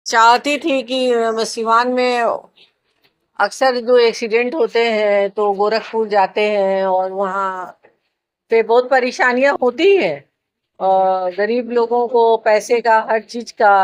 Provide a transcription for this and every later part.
चाहती थी कि सिवान में अक्सर जो एक्सीडेंट होते हैं तो गोरखपुर जाते हैं और वहाँ पे बहुत परेशानियां होती हैं। और गरीब लोगों को पैसे का हर चीज का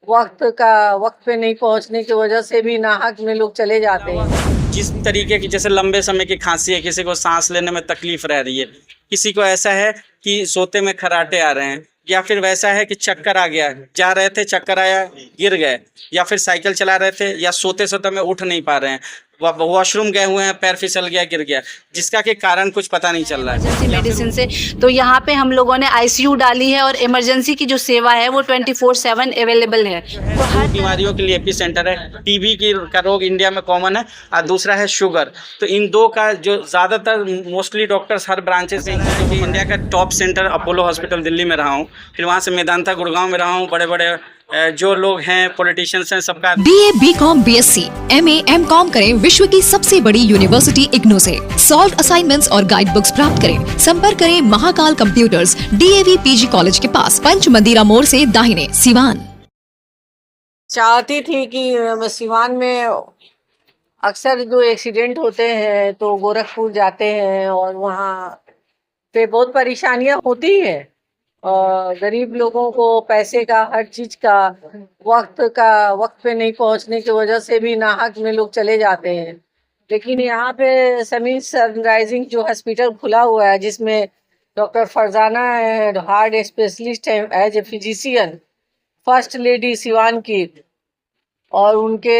वक्त पे नहीं पहुंचने की वजह से भी नाहक में लोग चले जाते हैं। जिस तरीके की जैसे लंबे समय की खांसी है, किसी को सांस लेने में तकलीफ रह रही है, किसी को ऐसा है कि सोते में खर्राटे आ रहे हैं, या फिर वैसा है कि चक्कर आ गया, जा रहे थे चक्कर आया गिर गए, या फिर साइकिल चला रहे थे या सोते सोते में उठ नहीं पा रहे हैं, वॉशरूम गए हुए हैं, पैर फिसल गया गिर गया, जिसका के कारण कुछ पता नहीं चल रहा है इमरजेंसी मेडिसिन से। तो यहाँ पे हम लोगों ने आईसीयू डाली है और इमरजेंसी की जो सेवा है वो 24/7 अवेलेबल है। तो दो बीमारियों के लिए एपी सेंटर है। टीबी का रोग इंडिया में कॉमन है और दूसरा है शुगर। तो इन दो का जो ज़्यादातर मोस्टली डॉक्टर्स हर ब्रांचेस में, क्योंकि इंडिया का top centre Apollo hospital Delhi में रहा हूँ, फिर वहाँ से मेदांता गुड़गांव में रहा हूँ। बड़े बड़े जो लोग हैं पॉलिटिशियंस हैं, सबका BA, BCom, BSc, MA, MCom करें विश्व की सबसे बड़ी यूनिवर्सिटी इग्नू से। सॉल्व असाइनमेंट्स और गाइड बुक्स प्राप्त करें। संपर्क करें Mahakal computers, DAV PG college के पास, पंच मंदिरा मोड़ से दाहिने, सिवान। चाहती थी कि सिवान में अक्सर जो एक्सीडेंट होते हैं तो गोरखपुर जाते हैं और वहाँ पे बहुत परेशानियां होती हैं। और गरीब लोगों को पैसे का हर चीज का वक्त पे नहीं पहुंचने की वजह से भी नाहक में लोग चले जाते हैं। लेकिन यहाँ पे समीर सनराइजिंग जो हॉस्पिटल खुला हुआ है, जिसमें डॉक्टर फरजाना है, हार्ट स्पेशलिस्ट है as a physician, first lady Siwan की, और उनके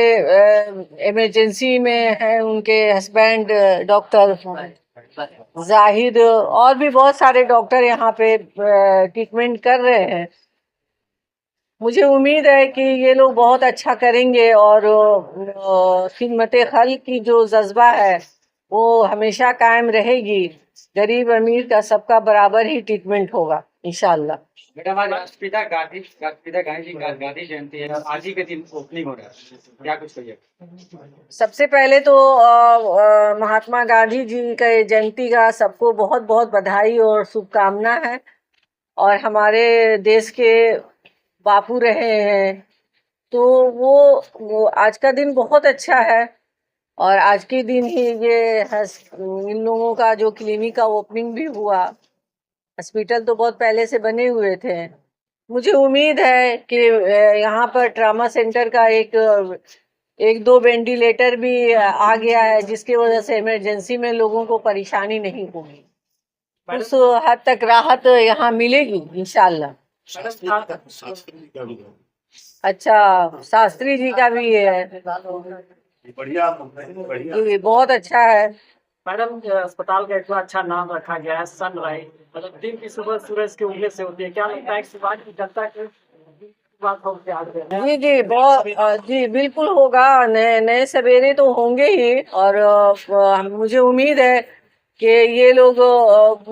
इमरजेंसी में है उनके हस्बैंड डॉक्टर जाहिद, और भी बहुत सारे डॉक्टर यहाँ पे ट्रीटमेंट कर रहे हैं। मुझे उम्मीद है कि ये लोग बहुत अच्छा करेंगे और खिदमत खल्क की जो जज्बा है वो हमेशा कायम रहेगी। गरीब अमीर का सबका बराबर ही ट्रीटमेंट होगा इंशाल्लाह। मैडम, आज राष्ट्रपिता गांधी जयंती है, आज ही के दिन ओपनिंग हो रहा है, क्या कुछ कहिए? सबसे पहले तो महात्मा गांधी जी के जयंती का सबको बहुत बहुत बधाई और शुभकामना है। और हमारे देश के बापू रहे हैं, तो वो आज का दिन बहुत अच्छा है। और आज के दिन ही इन लोगों का जो क्लिनिक का ओपनिंग भी हुआ। हॉस्पिटल तो बहुत पहले से बने हुए थे। मुझे उम्मीद है कि यहाँ पर ट्रामा सेंटर का एक दो वेंटिलेटर भी आ गया है, जिसकी वजह से इमरजेंसी में लोगों को परेशानी नहीं होगी। उस हद तक राहत यहाँ मिलेगी इंशाल्लाह। अच्छा, शास्त्री जी का भी है, बढ़िया। ये बहुत अच्छा है। मैडम, अस्पताल का इतना अच्छा नाम रखा गया है, सनराइज, मतलब दिन की सुबह सूरज के उगने से होती है। क्या लगता है सिवान की जनता के बात हो क्या? जी बहुत जी बिल्कुल होगा। नए सवेरे तो होंगे ही। और मुझे उम्मीद है कि ये लोग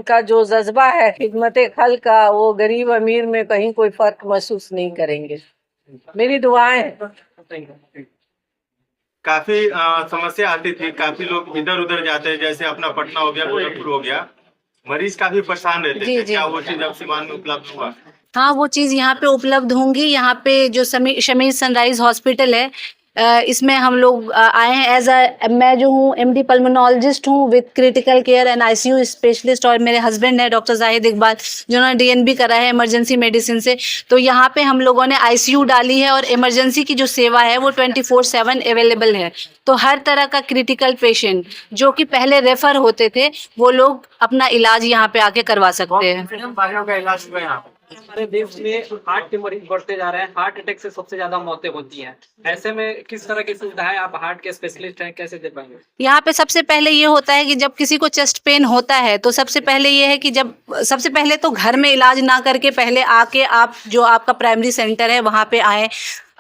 का जो जज्बा है खिदमत खल्क का, वो गरीब अमीर में कहीं कोई फर्क महसूस नहीं करेंगे। मेरी दुआएं हैं। काफी समस्या आती थी, काफी लोग इधर उधर जाते हैं, जैसे अपना पटना हो गया, गोरखपुर हो गया, मरीज काफी परेशान रहते थे। क्या वो चीज अब सिवान में उपलब्ध हुआ? हाँ, वो चीज़ यहाँ पे उपलब्ध होंगी। यहाँ पे जो शमीर सनराइज हॉस्पिटल है, इसमें हम लोग आए हैं मैं जो हूँ MD पल्मोनोलॉजिस्ट हूँ with critical care and ICU specialist, और मेरे हस्बैंड है डॉक्टर जाहिद इकबाल, जिन्होंने DNB करा है इमरजेंसी मेडिसिन से। तो यहाँ पे हम लोगों ने ICU डाली है और इमरजेंसी की जो सेवा है वो 24/7 अवेलेबल है। तो हर तरह का क्रिटिकल पेशेंट जो कि पहले रेफर होते थे, वो लोग अपना इलाज यहाँ पे आके करवा सकते हैं। बीमारियों का इलाज हुआ यहाँ पे। हमारे देश में हार्ट के मरीज बढ़ते जा रहे हैं, हार्ट अटैक से सबसे ज्यादा मौतें होती हैं। ऐसे में किस तरह की सुविधाएं, आप हार्ट के स्पेशलिस्ट हैं, कैसे दे पाएंगे? यहाँ पे सबसे पहले ये होता है कि जब किसी को चेस्ट पेन होता है तो सबसे पहले ये है कि सबसे पहले तो घर में इलाज ना करके पहले आके आप जो आपका प्राइमरी सेंटर है वहाँ पे आए,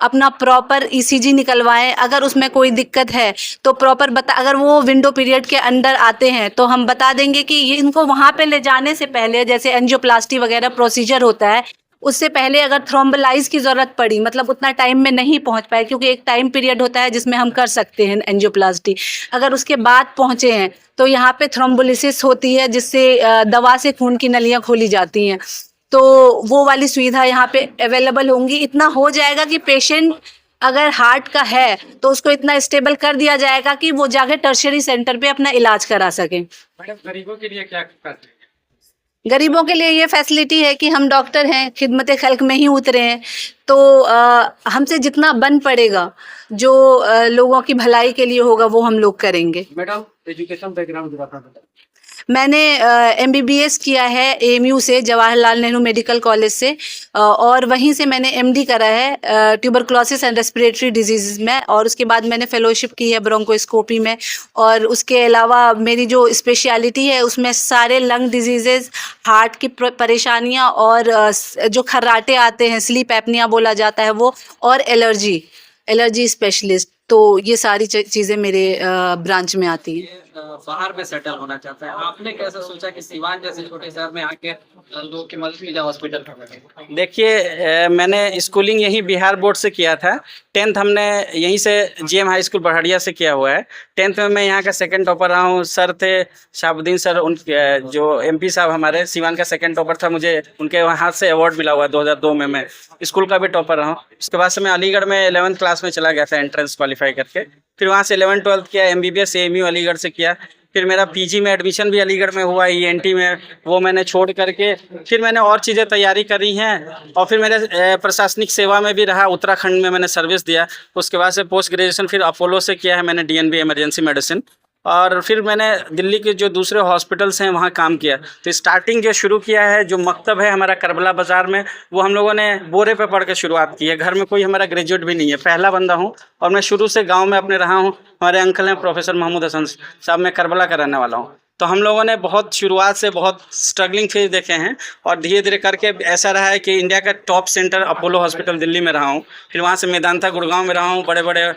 अपना प्रॉपर ECG निकलवाएं। अगर उसमें कोई दिक्कत है तो प्रॉपर अगर वो विंडो पीरियड के अंदर आते हैं तो हम बता देंगे कि इनको वहाँ पे ले जाने से पहले, जैसे एंजियोप्लास्टी वगैरह प्रोसीजर होता है, उससे पहले अगर थ्रोम्बोलाइज की ज़रूरत पड़ी, मतलब उतना टाइम में नहीं पहुंच पाए, क्योंकि एक टाइम पीरियड होता है जिसमें हम कर सकते हैं एंजियोप्लास्टी, अगर उसके बाद पहुंचे हैं तो यहाँ पे थ्रोम्बोलिसिस होती है, जिससे दवा से खून की नलियाँ खोली जाती हैं। तो वो वाली सुविधा यहाँ पे अवेलेबल होंगी। इतना हो जाएगा कि पेशेंट अगर हार्ट का है तो उसको इतना स्टेबल कर दिया जाएगा कि वो जाके टर्शियरी सेंटर पे अपना इलाज करा सके। मैडम गरीबों के लिए क्या फैसिलिटी? गरीबों के लिए ये फैसिलिटी है कि हम डॉक्टर हैं, खिदमत खल्क में ही उतरे हैं, तो हमसे जितना बन पड़ेगा, जो लोगों की भलाई के लिए होगा, वो हम लोग करेंगे। मैडम एजुकेशन बैकग्राउंड बताना। मैंने MBBS किया है AMU से, जवाहरलाल नेहरू मेडिकल कॉलेज से, और वहीं से मैंने MD करा है ट्यूबरक्लोसिस एंड रेस्पिरेटरी डिजीज़ में, और उसके बाद मैंने फेलोशिप की है ब्रोंकोस्कोपी में। और उसके अलावा मेरी जो स्पेशलिटी है उसमें सारे लंग डिजीज़ेज़, हार्ट की परेशानियां, और जो खर्राटे आते हैं, स्लीप एपनिया बोला जाता है वो, और एलर्जी स्पेशलिस्ट, तो ये सारी चीज़ें मेरे ब्रांच में आती हैं। बाहर में सेटल होना चाहते हैं, आपने कैसे सोचा कि सीवान जैसे छोटे शहर में आके लोगों की मदद की जाए हॉस्पिटल में? देखिए, मैंने स्कूलिंग यहीं बिहार बोर्ड से किया था। 10th हमने यहीं से GM हाई स्कूल बड़हड़िया से किया हुआ है। 10th में मैं यहाँ का सेकंड टॉपर रहा हूँ। सर थे शाहबुद्दीन सर, उन जो MP साहब हमारे सीवान का सेकंड टॉपर था, मुझे उनके हाथ से अवार्ड मिला हुआ है 2002 में। मैं स्कूल का भी टॉपर रहा हूँ। उसके बाद से मैं अलीगढ़ में 11th क्लास में चला गया था एंट्रेंस क्वालिफाई करके। फिर वहाँ से 11th-12th किया, MBBS AMU अलीगढ़ से किया। फिर मेरा PG में एडमिशन भी अलीगढ़ में हुआ, ENT में, वो मैंने छोड़ करके फिर मैंने और चीज़ें तैयारी करी हैं। और फिर मेरे प्रशासनिक सेवा में भी रहा, उत्तराखंड में मैंने सर्विस दिया। उसके बाद से पोस्ट ग्रेजुएशन फिर अपोलो से किया है मैंने, DNB इमरजेंसी मेडिसिन। और फिर मैंने दिल्ली के जो दूसरे हॉस्पिटल्स हैं वहाँ काम किया। तो स्टार्टिंग जो शुरू किया है, जो मकतब है हमारा करबला बाज़ार में, वो हम लोगों ने बोरे पे पढ़ के शुरुआत की है। घर में कोई हमारा ग्रेजुएट भी नहीं है, पहला बंदा हूँ। और मैं शुरू से गांव में अपने रहा हूँ। हमारे अंकल हैं प्रोफेसर महमूद हसन साहब, मैं करबला का रहने वाला हूँ। तो हम लोगों ने बहुत शुरुआत से बहुत स्ट्रगलिंग फेज देखे हैं, और धीरे धीरे करके ऐसा रहा है कि इंडिया का top centre Apollo hospital Delhi में रहा हूँ। फिर वहाँ से मेदांता गुड़गांव में रहा हूँ। बड़े बड़े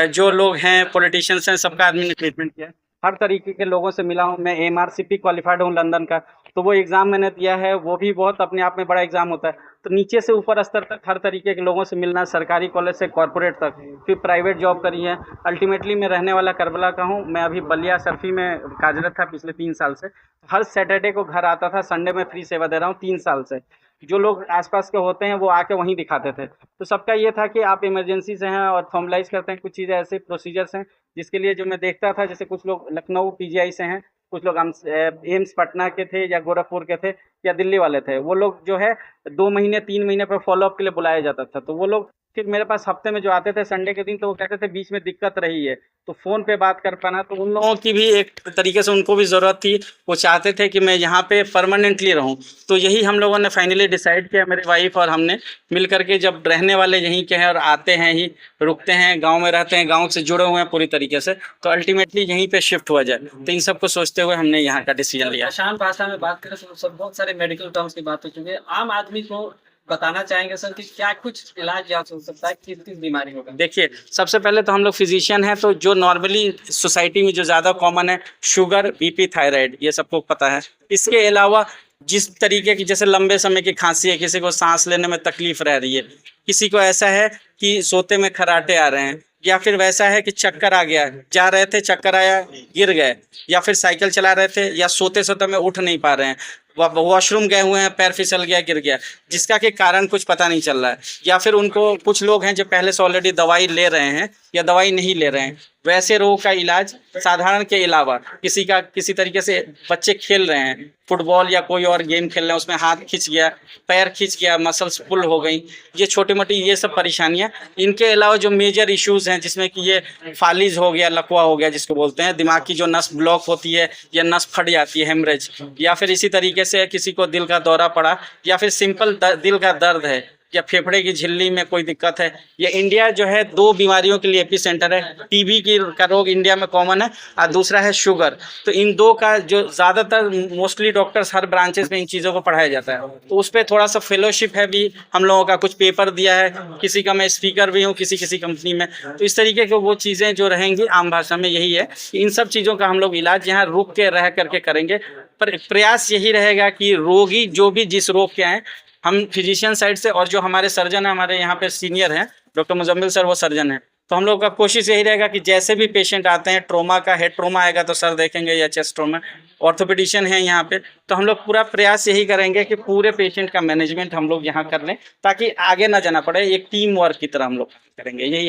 जो लोग हैं, पॉलिटिशियंस हैं, सबका आदमी ने ट्रीटमेंट किया। हर तरीके के लोगों से मिला हूँ। मैं MRCP क्वालिफाइड हूँ लंदन का, तो वो एग्ज़ाम मैंने दिया है। वो भी बहुत अपने आप में बड़ा एग्ज़ाम होता है। तो नीचे से ऊपर स्तर तक हर तरीके के लोगों से मिलना, सरकारी कॉलेज से कॉरपोरेट तक, फिर प्राइवेट जॉब करी है। अल्टीमेटली मैं रहने वाला करबला का हूँ। मैं अभी बलिया सरफी में कार्यरत था पिछले 3 साल से। हर सैटरडे को घर आता था, संडे में फ्री सेवा दे रहा हूँ 3 साल से। जो लोग आसपास के होते हैं वो आके वहीं दिखाते थे। तो सबका ये था कि आप इमरजेंसी से हैं और फॉर्मलाइज करते हैं, कुछ चीज़ें ऐसे प्रोसीजर्स हैं जिसके लिए जो मैं देखता था, जैसे कुछ लोग लखनऊ PGI से हैं, कुछ लोग एम्स पटना के थे या गोरखपुर के थे या दिल्ली वाले थे। वो लोग जो है 2 महीने 3 महीने पर फॉलोअप के लिए बुलाया जाता था। तो वो लोग फिर मेरे पास हफ्ते में जो आते थे संडे के दिन, तो वो कहते थे बीच में दिक्कत रही है, तो फ़ोन पे बात कर पाना। तो उन लोगों की भी एक तरीके से उनको भी ज़रूरत थी। वो चाहते थे कि मैं यहाँ पे परमानेंटली रहूँ। तो यही हम लोगों ने फाइनली डिसाइड किया, मेरी वाइफ और हमने मिल करके। जब रहने वाले यहीं के हैं और आते हैं ही, रुकते हैं, गाँव में रहते हैं, गाँव से जुड़े हुए हैं पूरी तरीके से, तो अल्टीमेटली यहीं पर शिफ्ट हुआ जाए। तो इन सबको सोचते हुए हमने यहाँ का डिसीजन लिया। आसान भाषा में बात करें तो सब बहुत सारे मेडिकल टर्म्स की बात हो चुकी है। आम आदमी को बताना चाहेंगे सर कि क्या कुछ इलाज यहाँ से हो सकता है, किस बीमारी होगा? देखिए, सबसे पहले तो हम लोग फिजिशियन हैं, तो जो नॉर्मली सोसाइटी में जो ज़्यादा कॉमन है, शुगर, BP, थायराइड, ये सबको पता है। इसके अलावा जिस तरीके की, जैसे लंबे समय की खांसी है, किसी को सांस लेने में तकलीफ रह रही है, किसी को ऐसा है कि सोते में खर्राटे आ रहे हैं, या फिर वैसा है कि चक्कर आ गया, जा रहे थे चक्कर आया गिर गए, या फिर साइकिल चला रहे थे या सोते सोते में उठ नहीं पा रहे हैं, वॉशरूम गए हुए हैं, पैर फिसल गया, गिर गया, जिसका के कारण कुछ पता नहीं चल रहा है। या फिर उनको, कुछ लोग हैं जो पहले से ऑलरेडी दवाई ले रहे हैं या दवाई नहीं ले रहे हैं, वैसे रोग का इलाज साधारण के अलावा किसी तरीके से बच्चे खेल रहे हैं, फुटबॉल या कोई और गेम खेल रहे हैं, उसमें हाथ खिंच गया, पैर खिंच गया, मसल्स पुल हो गई, ये छोटी मोटी ये सब परेशानियां। इनके अलावा जो मेजर इश्यूज़ हैं, जिसमें कि ये फालिज हो गया, लकवा हो गया जिसको बोलते हैं, दिमाग की जो नस ब्लॉक होती है या नस फट जाती है, हेमरेज, या फिर इसी तरीके से किसी को दिल का दौरा पड़ा, या फिर सिंपल दिल का दर्द है, या फेफड़े की झिल्ली में कोई दिक्कत है। ये इंडिया जो है 2 बीमारियों के लिए एपिसेंटर है। TB का रोग इंडिया में कॉमन है और दूसरा है शुगर। तो इन 2 का जो ज़्यादातर मोस्टली डॉक्टर्स हर ब्रांचेस में इन चीज़ों को पढ़ाया जाता है। तो उस पर थोड़ा सा फेलोशिप है भी, हम लोगों का कुछ पेपर दिया है, किसी का मैं स्पीकर भी हूँ किसी कंपनी में। तो इस तरीके की वो चीज़ें जो रहेंगी, आम भाषा में यही है कि इन सब चीज़ों का हम लोग इलाज यहाँ रुक के रह करके करेंगे। पर प्रयास यही रहेगा कि रोगी जो भी जिस रोग के हैं, हम फिजिशियन साइड से, और जो हमारे सर्जन हैं, हमारे यहाँ पे सीनियर हैं डॉक्टर मुजम्मिल सर, वो सर्जन हैं, तो हम लोग का कोशिश यही रहेगा कि जैसे भी पेशेंट आते हैं, ट्रोमा का हेड ट्रोमा आएगा तो सर देखेंगे या चेस्ट ट्रोमा, ऑर्थोपेडिशियन है यहाँ पे, तो हम लोग पूरा प्रयास यही करेंगे कि पूरे पेशेंट का मैनेजमेंट हम लोग यहाँ कर लें ताकि आगे ना जाना पड़े, एक टीम वर्क की तरह हम लोग करेंगे, यही हम